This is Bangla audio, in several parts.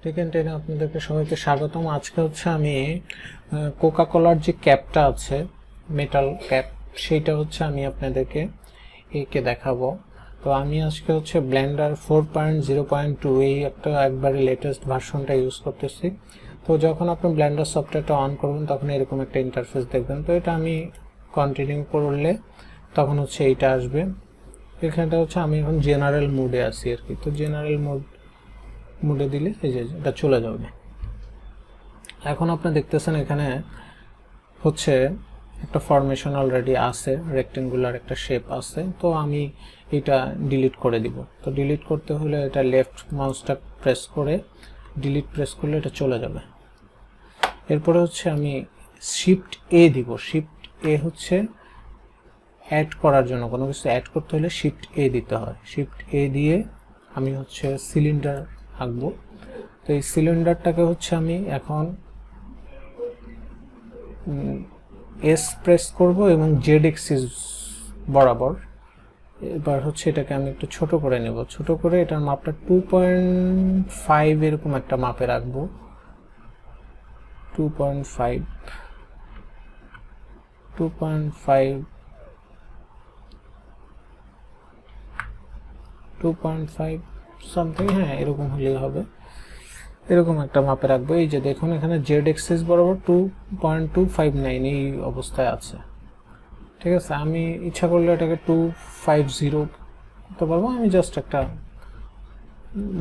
টেকেন টেনে আপনাদেরকে সবাইকে স্বাগতম। আজকে হচ্ছে আমি কোকা কোলার যে ক্যাপটা আছে, মেটাল ক্যাপ, সেইটা হচ্ছে আমি আপনাদেরকে একে দেখাবো। তো আমি আজকে হচ্ছে ব্লেন্ডার 4.0.2 এই একটা একবারে লেটেস্ট ভার্সনটা ইউজ করতেছি। তো যখন আপনি ব্লেন্ডার সফটওয়্যারটা অন করবেন তখন এরকম একটা ইন্টারফেস দেখবেন। তো এটা আমি কন্টিনিউ করলে তখন হচ্ছে এইটা আসবে। এখানটা হচ্ছে আমি এখন জেনারেল মোডে আছি আর কি। তো জেনারেল মোডে দিলে এই যে এটা চলে যাবে। এখন আপনি দেখতেছেন এখানে হচ্ছে একটা ফরমেশন অলরেডি আছে, রেক্টেঙ্গুলার একটা শেপ আছে। তো আমি এটা ডিলিট করে দিব। তো ডিলিট করতে হলে এটা লেফট মাউসটা প্রেস করে ডিলিট প্রেস করলে এটা চলে যাবে। এরপরে হচ্ছে আমি শিফট এ দিব। শিফট এ হচ্ছে অ্যাড করার জন্য, কোনো কিছু অ্যাড করতে হলে শিফট এ দিতে হয়। শিফট এ দিয়ে আমি হচ্ছে সিলিন্ডার আঁকবো। তো এই সিলিন্ডারটাকে হচ্ছে আমি এখন এস প্রেস করব এবং জেড এক্সিস বরাবর। এবার হচ্ছে এটাকে আমি একটু ছোট করে নেব। ছোট করে এটার মাপটা 2.5 এরকম একটা মাপে রাখবো। 2.5 সামথিং, হ্যাঁ এরকম হলেই হবে। এরকম একটা মাপে রাখবো। এই যে দেখুন এখানে জেড এক্সিস বরাবর 2.259 এই অবস্থায় আছে। ঠিক আছে, আমি ইচ্ছা করলে এটাকে 250 করতে পারবো। আমি জাস্ট একটা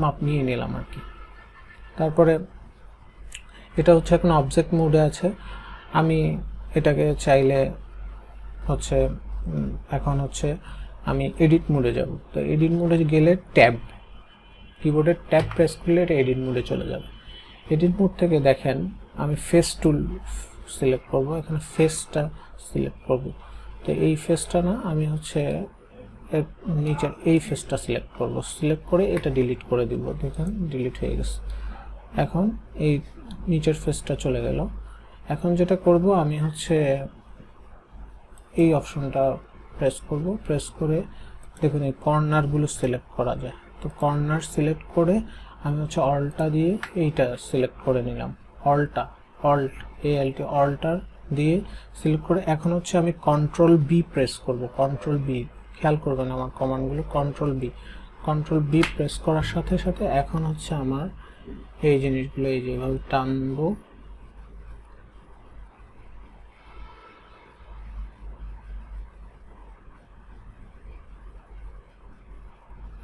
মাপ নিয়ে নিলাম আর কি। তারপরে এটা হচ্ছে এখন অবজেক্ট মোডে আছে। আমি এটাকে চাইলে হচ্ছে এখন হচ্ছে আমি এডিট মোডে যাব। তো এডিট মোডে গেলে ট্যাব, কিবোর্ডের ট্যাব প্রেস করলে এটা এডিট মোডে চলে যাবে। এডিট মোড থেকে দেখেন আমি ফেস টুল সিলেক্ট করব, এখানে ফেসটা সিলেক্ট করব। তো এই ফেসটা না, আমি হচ্ছে এর নিচের এই ফেসটা সিলেক্ট করব। সিলেক্ট করে এটা ডিলিট করে দিব। দেখেন ডিলিট হয়ে গেছে। এখন এই নিচের ফেসটা চলে গেল। এখন যেটা করব আমি হচ্ছে এই অপশনটা প্রেস করব। প্রেস করে দেখুন এই কর্নারগুলো সিলেক্ট করা যায়। তো কর্নার সিলেক্ট করে আমি হচ্ছে অল্টা দিয়ে এইটা সিলেক্ট করে নিলাম। অল্ট দিয়ে সিলেক্ট করে এখন হচ্ছে আমি কন্ট্রোল বি প্রেস করব। কন্ট্রোল বি, খেয়াল করবেন আমার কমান্ডগুলো, কন্ট্রোল বি প্রেস করার সাথে সাথে এখন হচ্ছে আমার এই জিনিসগুলো এই যেভাবে টানবো,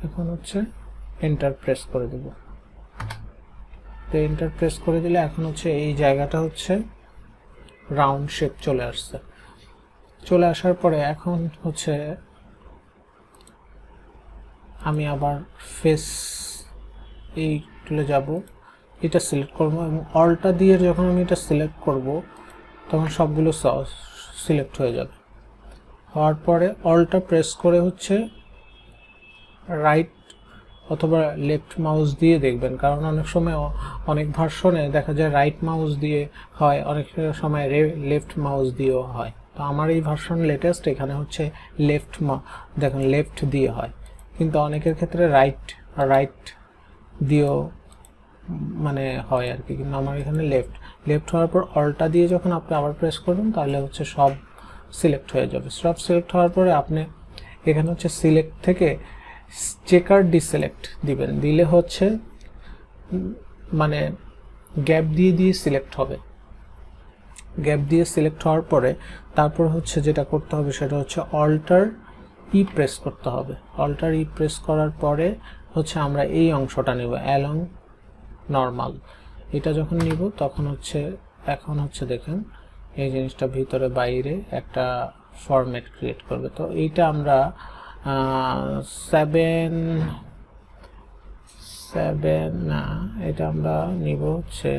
এখন হচ্ছে এন্টার প্রেস করে দেব। তো এন্টার প্রেস করে দিলে এখন হচ্ছে এই জায়গাটা হচ্ছে রাউন্ড শেপ চলে আসছে। চলে আসার পরে এখন হচ্ছে আমি আবার ফেস এই টুলে যাব, এটা সিলেক্ট করব এবং অল্টা দিয়ে যখন আমি এটা সিলেক্ট করব তখন সবগুলো সিলেক্ট হয়ে যাবে। হওয়ার পরে অল্টা প্রেস করে হচ্ছে রাইট অথবা লেফট মাউস দিয়ে দেখবেন, কারণ অনেক সময় অনেক ভার্সনে দেখা যায় রাইট মাউস দিয়ে হয়, অনেক সময় লেফট মাউস দিয়েও হয়। তো আমার এই ভার্সন লেটেস্ট, এখানে হচ্ছে দেখুন লেফট দিয়ে হয়, কিন্তু অনেকের ক্ষেত্রে রাইট দিয়েও মানে হয় আর কি। কিন্তু আমার এখানে লেফট হওয়ার পর অল্টা দিয়ে যখন আপনি আবার প্রেস করবেন তাহলে হচ্ছে সব সিলেক্ট হয়ে যাবে। সব সিলেক্ট হওয়ার পরে আপনি এখানে হচ্ছে সিলেক্ট থেকে চেকার ডিসিলেক্ট দিবেন। দিলে হচ্ছে মানে গ্যাপ দিয়ে সিলেক্ট হবে। গ্যাপ দিয়ে সিলেক্ট হওয়ার পরে তারপর হচ্ছে যেটা করতে হবে সেটা হচ্ছে অল্টার ই প্রেস করতে হবে। অল্টার ই প্রেস করার পরে হচ্ছে আমরা এই অংশটা নেব অ্যালং নর্মাল। এটা যখন নিব তখন হচ্ছে এখন হচ্ছে দেখেন এই জিনিসটা ভিতরে বাইরে একটা ফরম্যাট ক্রিয়েট করবে। তো এইটা আমরা 7 না, এটা আমরা নিব হচ্ছে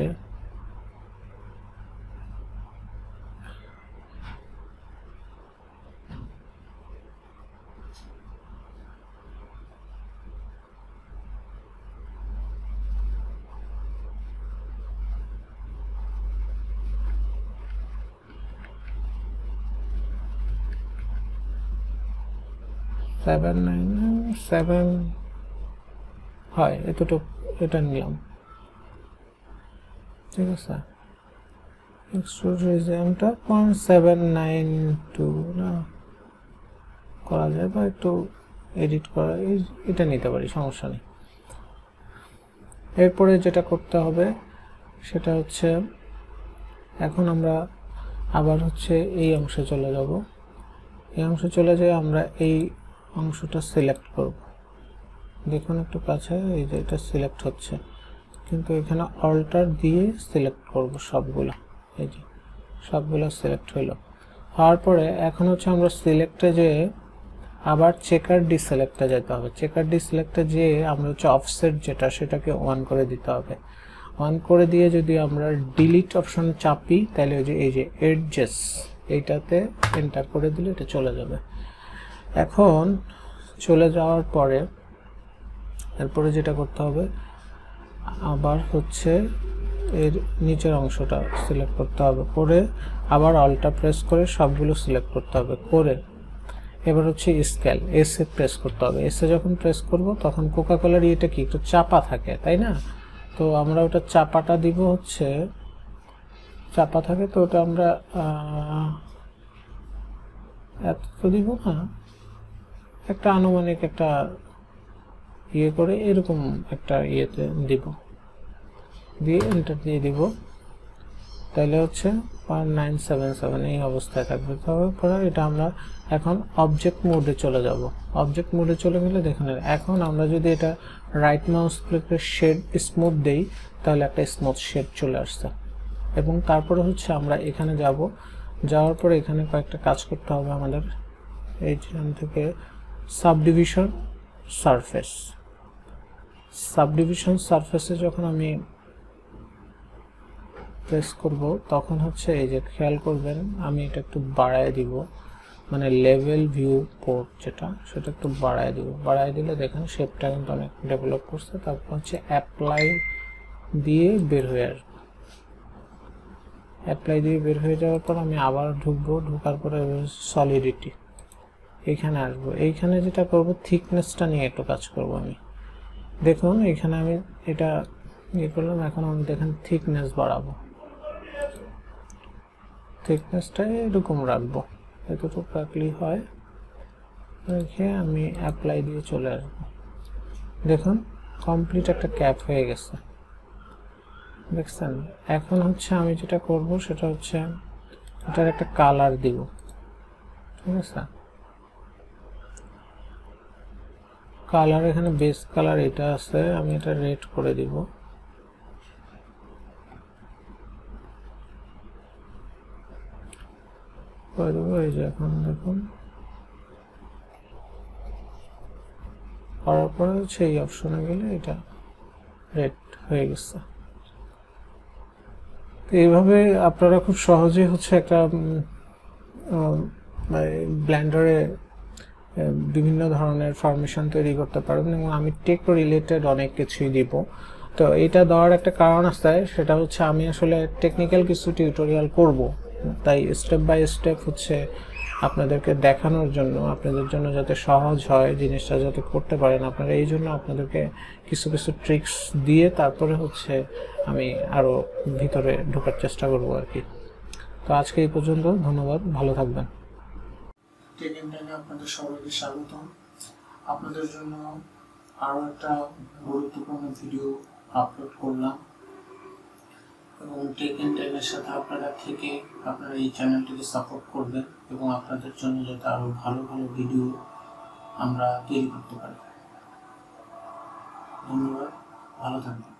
7 হয় এতটুকু, এটা নিলাম। ঠিক আছে, এক্সট্রুড রিজিয়নটা 0.792 না করা যায়, বা একটু এডিট করা, এটা নিতে পারি, সমস্যা নেই। এরপরে যেটা করতে হবে সেটা হচ্ছে, এখন আমরা আবার হচ্ছে এই অংশে চলে যাব। এই অংশে চলে যাই, আমরা এই অংশটা সিলেক্ট করব। দেখুন একটু কাছে, এই যে এটা সিলেক্ট হচ্ছে, কিন্তু এখানে অল্টার দিয়ে সিলেক্ট করব সবগুলো। এই যে সবগুলো সিলেক্ট হলো। হওয়ার পরে এখন হচ্ছে আমরা সিলেক্টে যে আবার চেকার ডিসিলেক্টে যেতে হবে। চেকার ডিসিলেক্টে যে আমরা হচ্ছে অফসেট যেটা, সেটাকে 1 করে দিতে হবে। 1 করে দিয়ে যদি আমরা ডিলিট অপশন চাপি, তাহলে ওই যে এই যে এডজেস, এইটাতে এন্টার করে দিলে এটা চলে যাবে। এখন চলে যাওয়ার পরে এরপরে যেটা করতে হবে, আবার হচ্ছে এর নিচের অংশটা সিলেক্ট করতে হবে, করে আবার অল্টা প্রেস করে সবগুলো সিলেক্ট করতে হবে, করে এবার হচ্ছে স্কেল এসে প্রেস করতে হবে। এসে যখন প্রেস করব তখন কোকা কোলার এটা কি একটু চাপা থাকে, তাই না? তো আমরা ওটা চাপাটা দিব, হচ্ছে চাপা থাকে, তো ওটা আমরা এত তো দিব না, একটা আনুমানিক একটা ইয়ে করে এরকম একটা ইয়েতে দিব, দিয়ে এন্টার দিয়ে দিব, তাহলে হচ্ছে 0.977 এই অবস্থায় থাকবে। তারপরে এটা আমরা এখন অবজেক্ট মোডে চলে যাব। অবজেক্ট মোডে চলে গেলে দেখুন, এখন আমরা যদি এটা রাইট মাউস ক্লিকে শেড স্মুথ দেই, তাহলে একটা স্মুথ শেড চলে আসছে। এবং তারপরে হচ্ছে আমরা এখানে যাব, যাওয়ার পরে এখানে কয়েকটা কাজ করতে হবে আমাদের। এইখান থেকে সাবডিভিশন সারফেস, সাবডিভিশন সারফেসে যখন আমি প্রেস করব, তখন হচ্ছে এই যে খেয়াল করবেন, আমি এটা একটু বাড়ায় দিব, মানে লেভেল ভিউ পোর্ট যেটা, সেটা একটু বাড়ায় দিব। বাড়ায় দিলে দেখেন শেপটা কিন্তু অনেক ডেভেলপ করছে। তারপর হচ্ছে অ্যাপ্লাই দিয়ে বের হয়ে আসবো। অ্যাপ্লাই দিয়ে বের হয়ে যাওয়ার পর আমি আবার ঢুকবো, ঢোকার পরে সলিডিটি এইখানে আসবো। এইখানে যেটা করব, থিকনেসটা নিয়ে একটু কাজ করব আমি। দেখুন এখানে আমি এটা ইয়ে করলাম, এখন আমি দেখেন থিকনেস বাড়াবো, থিকনেসটা এরকম রাখবো, এতটুকু রাখলেই হয়। রেখে আমি অ্যাপ্লাই দিয়ে চলে আসবো। দেখুন কমপ্লিট একটা ক্যাপ হয়ে গেছে, দেখছেন? এখন হচ্ছে আমি যেটা করব সেটা হচ্ছে এটার একটা কালার দিব, ঠিক আছে? কালার এখানে বেস কালার এটা আছে, আমি এটা রেড করে দিব। এই যে এখন দেখুন করার পরে হচ্ছে এই অপশনে গেলে এটা রেড হয়ে গেছে। তো এইভাবে আপনারা খুব সহজেই হচ্ছে একটা ব্লেন্ডারে বিভিন্ন ধরনের ফরমেশন তৈরি করতে পারবেন, এবং আমি টেক রিলেটেড অনেক কিছুই দিব। তো এটা দেওয়ার একটা কারণ আছে, সেটা হচ্ছে আমি আসলে টেকনিক্যাল কিছু টিউটোরিয়াল করব, তাই স্টেপ বাই স্টেপ হচ্ছে আপনাদেরকে দেখানোর জন্য, আপনাদের জন্য যাতে সহজ হয় জিনিসটা, যাতে করতে পারেন আপনারা, এই জন্য আপনাদেরকে কিছু কিছু ট্রিক্স দিয়ে তারপরে হচ্ছে আমি আরও ভিতরে ঢোকার চেষ্টা করব আর কি। তো আজকে এই পর্যন্ত, ধন্যবাদ, ভালো থাকবেন। টেক এন্ড টাইমে আপনাদের সবাইকে স্বাগতম। আপনাদের জন্য আরও একটা গুরুত্বপূর্ণ ভিডিও আপলোড করলাম, এবং টেক এন্ড টাইমের সাথে আপনারা থেকে আপনারা এই চ্যানেলটিকে সাপোর্ট করবেন, এবং আপনাদের জন্য যাতে আরও ভালো ভালো ভিডিও আমরা তৈরি করতে পারি। ধন্যবাদ, ভালো থাকবেন।